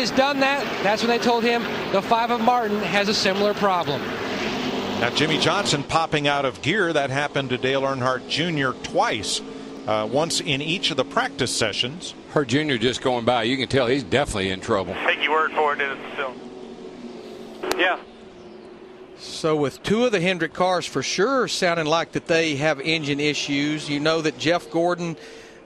he's done that, that's when they told him the 5 of Martin has a similar problem. Now Jimmy Johnson popping out of gear. That happened to Dale Earnhardt Jr. twice, once in each of the practice sessions. Her Jr. just going by. You can tell he's definitely in trouble. Take your word for it, Dennis. Yeah. So with 2 of the Hendrick cars for sure sounding like that they have engine issues, you know that Jeff Gordon,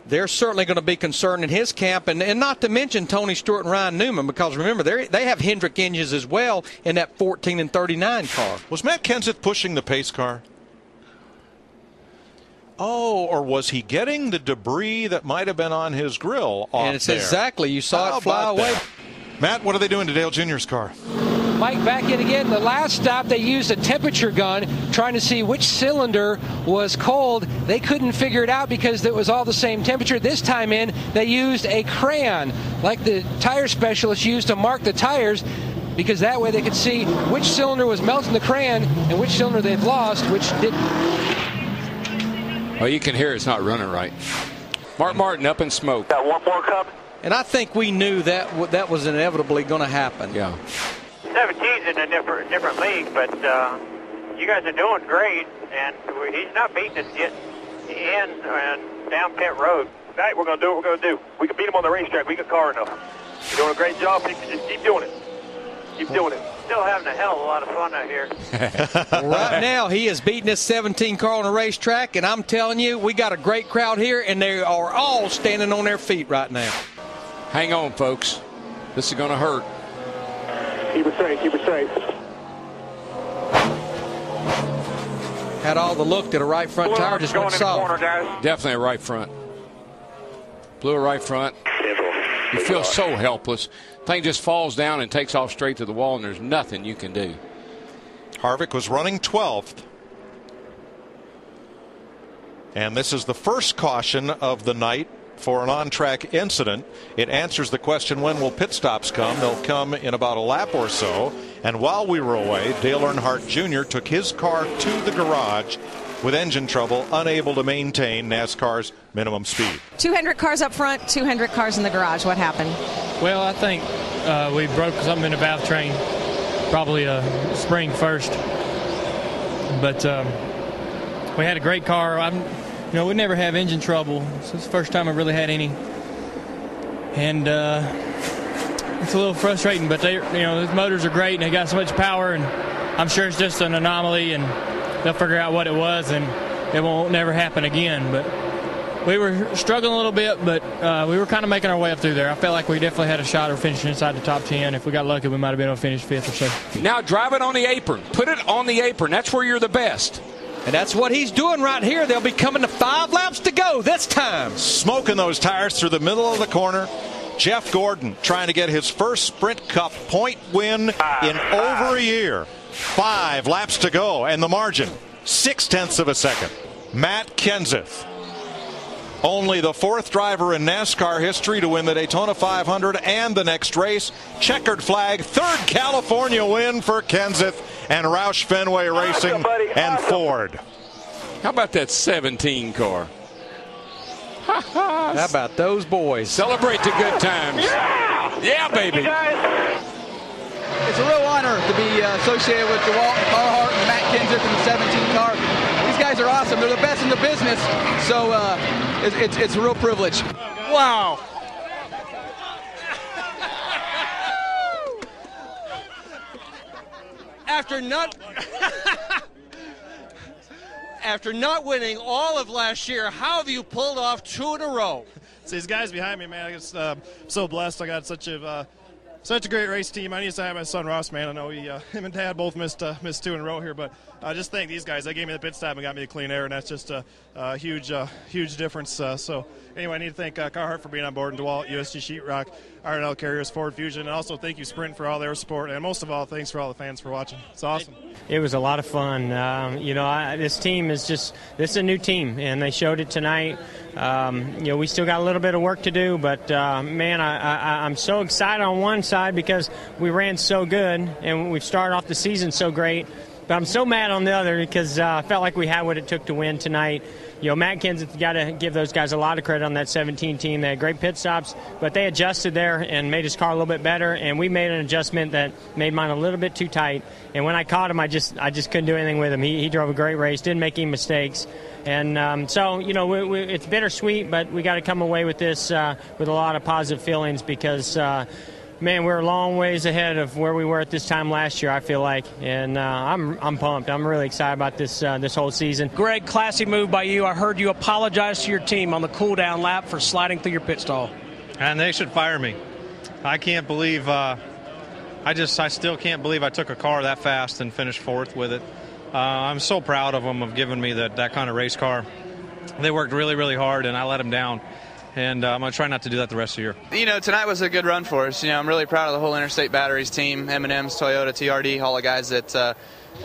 they're certainly going to be concerned in his camp, and not to mention Tony Stewart and Ryan Newman, because remember, they have Hendrick engines as well in that 14 and 39 car. Was Matt Kenseth pushing the pace car? Oh, or was he getting the debris that might have been on his grill off And it's there? Exactly. You saw it fly away. That? Matt, what are they doing to Dale Jr.'s car? Mike, back in again. The last stop, they used a temperature gun trying to see which cylinder was cold. They couldn't figure it out because it was all the same temperature. This time in, they used a crayon, like the tire specialists used to mark the tires, because that way they could see which cylinder was melting the crayon and which cylinder they've lost, which didn't. Well, you can hear it's not running right. Mark Martin up in smoke. Got one more cup. And I think we knew that was inevitably going to happen. Yeah. 17's in a different league, but you guys are doing great, and he's not beating us yet in down pit road. Tonight we're going to do what we're going to do. We can beat him on the racetrack. We got car enough. You're doing a great job. Just keep doing it. Keep doing it. Still having a hell of a lot of fun out here. Right now, he is beating this 17 car on the racetrack, and I'm telling you, we got a great crowd here, and they are all standing on their feet right now. Hang on, folks. This is going to hurt. Keep it safe. Keep it safe. Had all the look that a right front tire just went soft. Definitely a right front. Blew a right front. You feel so helpless. Thing just falls down and takes off straight to the wall, and there's nothing you can do. Harvick was running 12th. And this is the first caution of the night for an on-track incident. It answers the question, when will pit stops come? They'll come in about a lap or so. And while we were away, Dale Earnhardt Jr. took his car to the garage with engine trouble, unable to maintain NASCAR's minimum speed. 200 cars up front, 200 cars in the garage. What happened? Well, I think we broke something in the valve train, probably a spring first. But we had a great car. We never have engine trouble. So it's the first time I really had any. And it's a little frustrating, but those motors are great and they got so much power, and I'm sure it's just an anomaly and they'll figure out what it was and it won't never happen again. But we were struggling a little bit, but we were kind of making our way up through there. I felt like we definitely had a shot of finishing inside the top 10. If we got lucky, we might have been able to finish 5th or so. Now drive it on the apron. Put it on the apron. That's where you're the best. And that's what he's doing right here. They'll be coming to 5 laps to go this time. Smoking those tires through the middle of the corner. Jeff Gordon trying to get his first Sprint Cup point win in over a year. 5 laps to go, and the margin, 0.6 of a second. Matt Kenseth, only the 4th driver in NASCAR history to win the Daytona 500 and the next race. Checkered flag, 3rd California win for Kenseth and Roush Fenway Racing and Ford. How about that 17 car? How about those boys? Celebrate the good times. Yeah, baby. It's a real honor to be associated with DeWalt, Carhartt, and Matt Kenseth in the 17 car. These guys are awesome. They're the best in the business, so it's a real privilege. Wow. After not winning all of last year, how have you pulled off 2 in a row? So these guys behind me, man, I'm so blessed. I got such a great race team. I need to have my son Ross, man. I know him and Dad both missed 2 in a row here, but I just thank these guys. They gave me the pit stop and got me the clean air, and that's just a huge difference. So anyway, I need to thank Carhartt for being on board, and DeWalt, USG Sheetrock, R&L Carriers, Ford Fusion, and also thank you Sprint for all their support, and most of all, thanks for all the fans for watching. It's awesome. It was a lot of fun. This team is this is a new team, and they showed it tonight. We still got a little bit of work to do, but man, I'm so excited on one side because we ran so good and we've started off the season so great. But I'm so mad on the other because I felt like we had what it took to win tonight. Matt Kenseth, got to give those guys a lot of credit on that 17 team. They had great pit stops, but they adjusted there and made his car a little bit better, and we made an adjustment that made mine a little bit too tight. And when I caught him, I just couldn't do anything with him. He drove a great race, didn't make any mistakes. And so, it's bittersweet, but we got to come away with this with a lot of positive feelings because man, we're a long ways ahead of where we were at this time last year, I feel like. And I'm pumped. I'm really excited about this whole season. Greg, classy move by you. I heard you apologize to your team on the cool-down lap for sliding through your pit stall. And they should fire me. I can't believe I still can't believe I took a car that fast and finished fourth with it. I'm so proud of them of giving me that kind of race car. They worked really, really hard, and I let them down. And I'm going to try not to do that the rest of the year. Tonight was a good run for us. I'm really proud of the whole Interstate Batteries team, M&M's, Toyota, TRD, all the guys that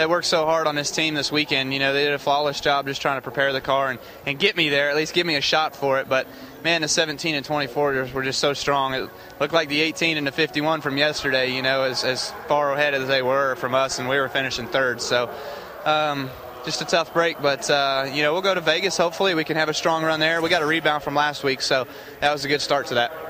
worked so hard on this team this weekend. They did a flawless job just trying to prepare the car and get me there, at least give me a shot for it. But, man, the 17 and 24 were just so strong. It looked like the 18 and the 51 from yesterday, as far ahead as they were from us, and we were finishing third. So, just a tough break, but we'll go to Vegas. Hopefully we can have a strong run there. We got a rebound from last week, so that was a good start to that.